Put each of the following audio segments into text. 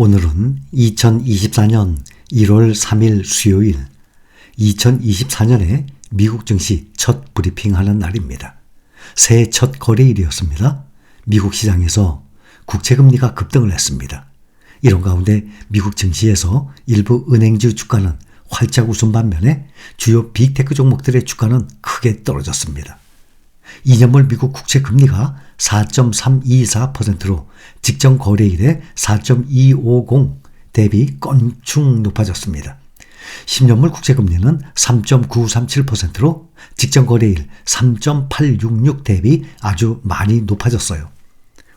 오늘은 2024년 1월 3일 수요일, 2024년에 미국 증시 첫 브리핑하는 날입니다. 새해 첫 거래일이었습니다. 미국 시장에서 국채금리가 급등을 했습니다. 이런 가운데 미국 증시에서 일부 은행주 주가는 활짝 웃은 반면에 주요 빅테크 종목들의 주가는 크게 떨어졌습니다. 2년물 미국 국채 금리가 4.324%로 직전 거래일에 4.250 대비 건충 높아졌습니다. 10년물 국채 금리는 3.937%로 직전 거래일 3.866 대비 아주 많이 높아졌어요.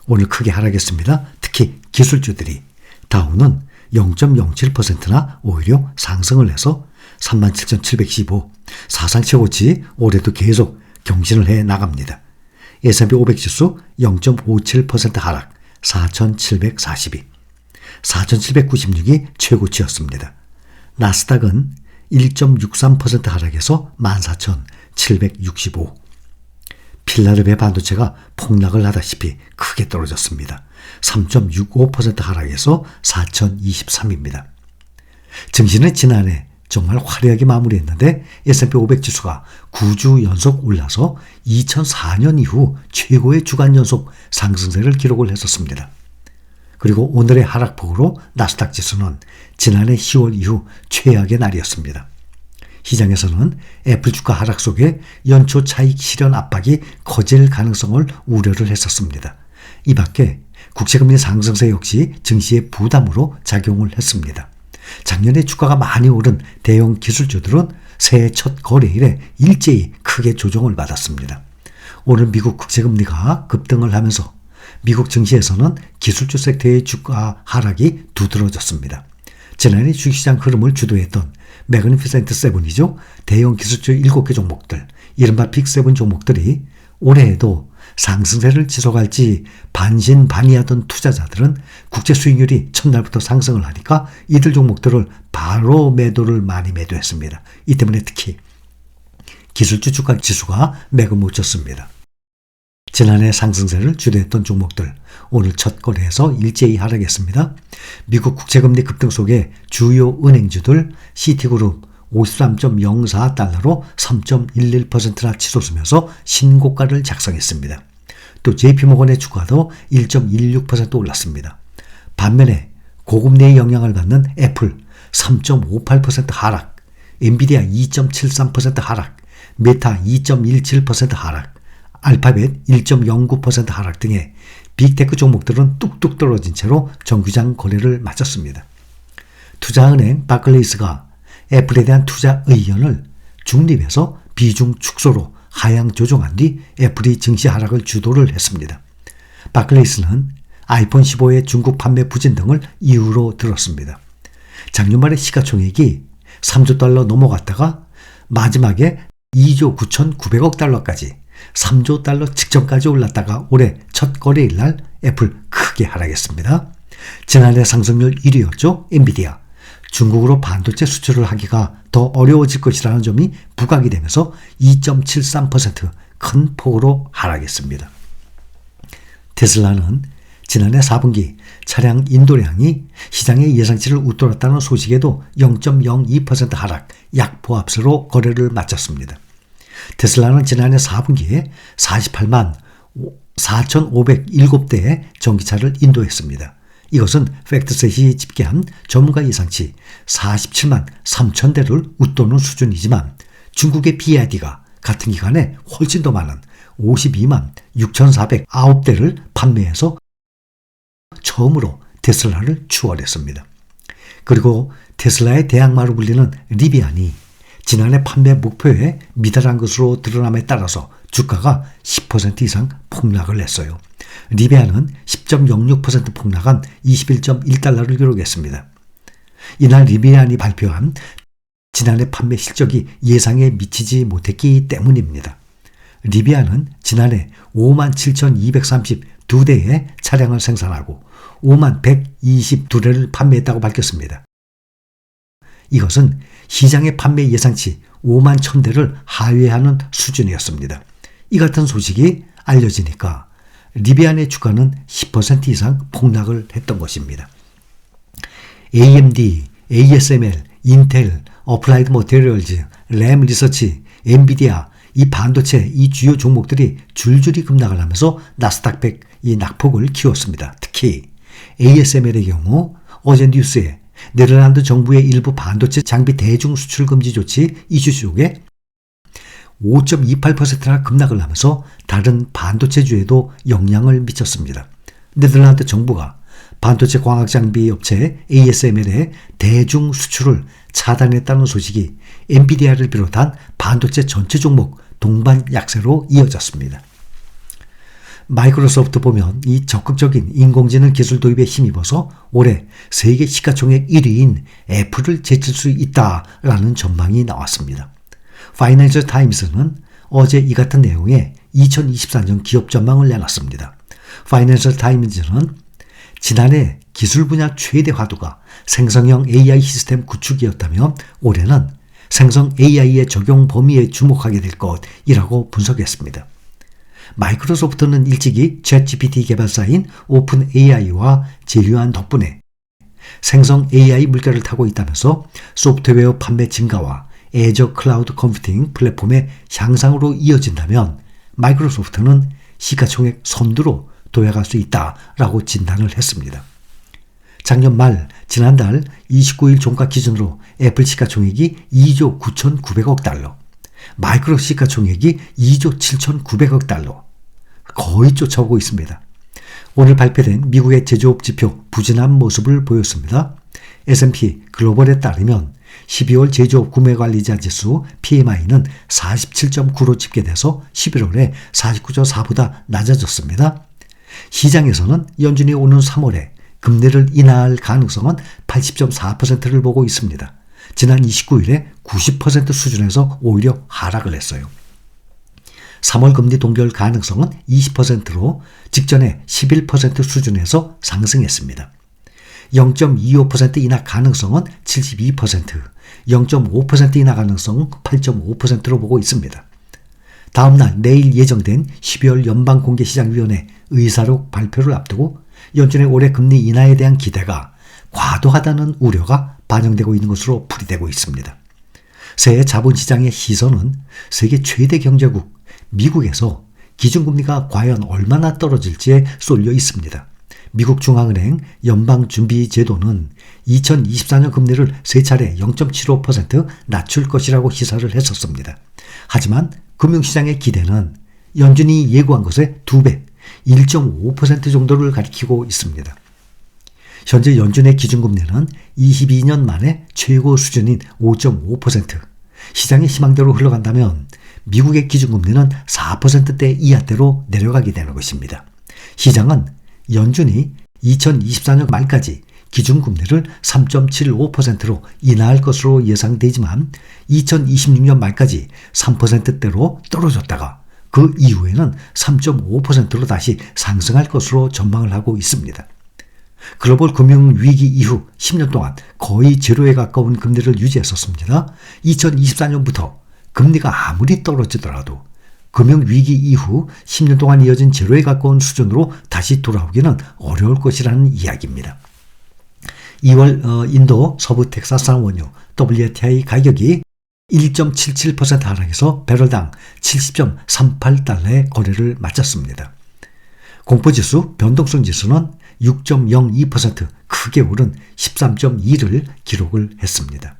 오늘 크게 하락했습니다. 특히 기술주들이 다우는 0.07%나 오히려 상승을 해서 37,715, 사상 최고치 올해도 계속 경신을 해 나갑니다. S&P 500 지수 0.57% 하락 4,742, 4,796이 최고치였습니다. 나스닥은 1.63% 하락해서 14,765. 필라델피아 반도체가 폭락을 하다시피 크게 떨어졌습니다. 3.65% 하락해서 4,023입니다. 증시는 지난해 정말 화려하게 마무리했는데 S&P 500 지수가 9주 연속 올라서 2004년 이후 최고의 주간 연속 상승세를 기록을 했었습니다. 그리고 오늘의 하락폭으로 나스닥 지수는 지난해 10월 이후 최악의 날이었습니다. 시장에서는 애플 주가 하락 속에 연초 차익 실현 압박이 커질 가능성을 우려를 했었습니다. 이 밖에 국채금리 상승세 역시 증시의 부담으로 작용을 했습니다. 작년에 주가가 많이 오른 대형 기술주들은 새해 첫 거래일에 일제히 크게 조정을 받았습니다. 오늘 미국 국채금리가 급등을 하면서 미국 증시에서는 기술주 섹터의 주가 하락이 두드러졌습니다. 지난해 주식시장 흐름을 주도했던 매그니피센트 세븐이죠. 대형 기술주 7개 종목들, 이른바 빅7 종목들이 올해에도 상승세를 지속할지 반신반의하던 투자자들은 국채 수익률이 첫날부터 상승을 하니까 이들 종목들을 바로 매도를 많이 매도했습니다. 이 때문에 특히 기술주 주가 지수가 맥을 못 쳤습니다. 지난해 상승세를 주도했던 종목들 오늘 첫 거래에서 일제히 하락했습니다. 미국 국채금리 급등 속에 주요 은행주들 시티그룹 53.04달러로 3.11%나 치솟으면서 신고가를 작성했습니다. 또 JP모건의 주가도 1.16% 올랐습니다. 반면에 고금리의 영향을 받는 애플 3.58% 하락, 엔비디아 2.73% 하락, 메타 2.17% 하락, 알파벳 1.09% 하락 등의 빅테크 종목들은 뚝뚝 떨어진 채로 정규장 거래를 마쳤습니다. 투자은행 바클레이스가 애플에 대한 투자 의견을 중립에서 비중 축소로 하향 조정한 뒤 애플이 증시 하락을 주도를 했습니다. 바클레이스는 아이폰 15의 중국 판매 부진 등을 이유로 들었습니다. 작년 말에 시가총액이 3조 달러 넘어갔다가 마지막에 2조 9,900억 달러까지 3조 달러 직전까지 올랐다가 올해 첫 거래일 날 애플 크게 하락했습니다. 지난해 상승률 1위였죠. 엔비디아. 중국으로 반도체 수출을 하기가 더 어려워질 것이라는 점이 부각이 되면서 2.73% 큰 폭으로 하락했습니다. 테슬라는 지난해 4분기 차량 인도량이 시장의 예상치를 웃돌았다는 소식에도 0.02% 하락, 약보합세로 거래를 마쳤습니다. 테슬라는 지난해 4분기에 48만 4,507대의 전기차를 인도했습니다. 이것은 팩트셋이 집계한 전문가 예상치 47만 3천 대를 웃도는 수준이지만 중국의 BYD가 같은 기간에 훨씬 더 많은 52만 6,409대를 판매해서 처음으로 테슬라를 추월했습니다. 그리고 테슬라의 대항마로 불리는 리비안이 지난해 판매 목표에 미달한 것으로 드러남에 따라서 주가가 10% 이상 폭락을 했어요. 리비안은 10.06% 폭락한 21.1달러를 기록했습니다. 이날 리비안이 발표한 지난해 판매 실적이 예상에 미치지 못했기 때문입니다. 리비안은 지난해 57,232대의 차량을 생산하고 51,122대를 판매했다고 밝혔습니다. 이것은 시장의 판매 예상치 5만 1,000대를 하회하는 수준이었습니다. 이 같은 소식이 알려지니까 리비안의 주가는 10% 이상 폭락을 했던 것입니다. AMD, ASML, 인텔, 어플라이드 머티리얼즈, 램 리서치, 엔비디아 이 반도체 이 주요 종목들이 줄줄이 급락을 하면서 나스닥 100 이 낙폭을 키웠습니다. 특히 ASML의 경우 어제 뉴스에 네덜란드 정부의 일부 반도체 장비 대중 수출 금지 조치 이슈 속에 5.28%나 급락을 하면서 다른 반도체주에도 영향을 미쳤습니다. 네덜란드 정부가 반도체 광학장비 업체 ASML의 대중 수출을 차단했다는 소식이 엔비디아를 비롯한 반도체 전체 종목 동반 약세로 이어졌습니다. 마이크로소프트 보면 이 적극적인 인공지능 기술 도입에 힘입어서 올해 세계 시가총액 1위인 애플을 제칠 수 있다라는 전망이 나왔습니다. 파이낸셜 타임스는 어제 이 같은 내용의 2024년 기업 전망을 내놨습니다. 파이낸셜 타임즈는 지난해 기술 분야 최대 화두가 생성형 AI 시스템 구축이었다며 올해는 생성 AI의 적용 범위에 주목하게 될 것이라고 분석했습니다. 마이크로소프트는 일찍이 챗GPT 개발사인 오픈 AI와 제휴한 덕분에 생성 AI 물결을 타고 있다면서 소프트웨어 판매 증가와 애저 클라우드 컴퓨팅 플랫폼의 향상으로 이어진다면 마이크로소프트는 시가총액 선두로 도약할 수 있다라고 진단을 했습니다. 작년 말 지난달 29일 종가 기준으로 애플 시가총액이 2조 9,900억 달러, 마이크로 시가총액이 2조 7,900억 달러 거의 쫓아오고 있습니다. 오늘 발표된 미국의 제조업 지표 부진한 모습을 보였습니다. S&P 글로벌에 따르면 12월 제조업 구매관리자 지수 PMI는 47.9로 집계돼서 11월에 49.4보다 낮아졌습니다. 시장에서는 연준이 오는 3월에 금리를 인하할 가능성은 80.4%를 보고 있습니다. 지난 29일에 90% 수준에서 오히려 하락을 했어요. 3월 금리 동결 가능성은 20%로 직전에 11% 수준에서 상승했습니다. 0.25% 인하 가능성은 72%, 0.5% 인하 가능성은 8.5%로 보고 있습니다. 다음날 내일 예정된 12월 연방공개시장위원회 의사록 발표를 앞두고 연준의 올해 금리 인하에 대한 기대가 과도하다는 우려가 반영되고 있는 것으로 풀이되고 있습니다. 새해 자본시장의 시선은 세계 최대 경제국 미국에서 기준금리가 과연 얼마나 떨어질지에 쏠려 있습니다. 미국 중앙은행 연방준비제도는 2024년 금리를 세 차례 0.75% 낮출 것이라고 시사를 했었습니다. 하지만 금융시장의 기대는 연준이 예고한 것의 2배, 1.5% 정도를 가리키고 있습니다. 현재 연준의 기준금리는 22년 만에 최고 수준인 5.5%, 시장의 희망대로 흘러간다면 미국의 기준금리는 4%대 이하대로 내려가게 되는 것입니다. 시장은 연준이 2024년 말까지 기준금리를 3.75%로 인하할 것으로 예상되지만 2026년 말까지 3%대로 떨어졌다가 그 이후에는 3.5%로 다시 상승할 것으로 전망을 하고 있습니다. 글로벌 금융위기 이후 10년 동안 거의 제로에 가까운 금리를 유지했었습니다. 2024년부터 금리가 아무리 떨어지더라도 금융위기 이후 10년 동안 이어진 제로에 가까운 수준으로 다시 돌아오기는 어려울 것이라는 이야기입니다. 2월 인도 서부 텍사스산 원유 WTI 가격이 1.77% 하락해서 배럴당 70.38달러의 거래를 마쳤습니다. 공포지수 변동성지수는 6.02% 크게 오른 13.2를 기록을 했습니다.